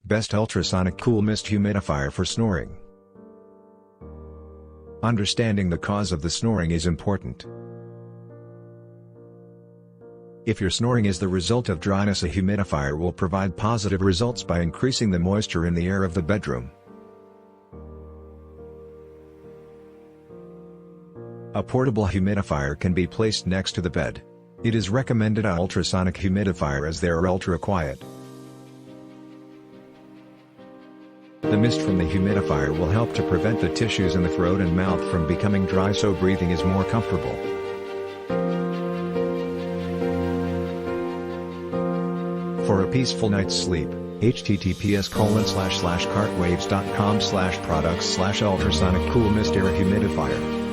Best ultrasonic cool mist humidifier for snoring. Understanding the cause of the snoring is important. If your snoring is the result of dryness, a humidifier will provide positive results by increasing the moisture in the air of the bedroom. A portable humidifier can be placed next to the bed. It is recommended an ultrasonic humidifier as they are ultra-quiet. The mist from the humidifier will help to prevent the tissues in the throat and mouth from becoming dry, so breathing is more comfortable. For a peaceful night's sleep, https://cartwaves.com/products/ultrasonic cool mist air humidifier.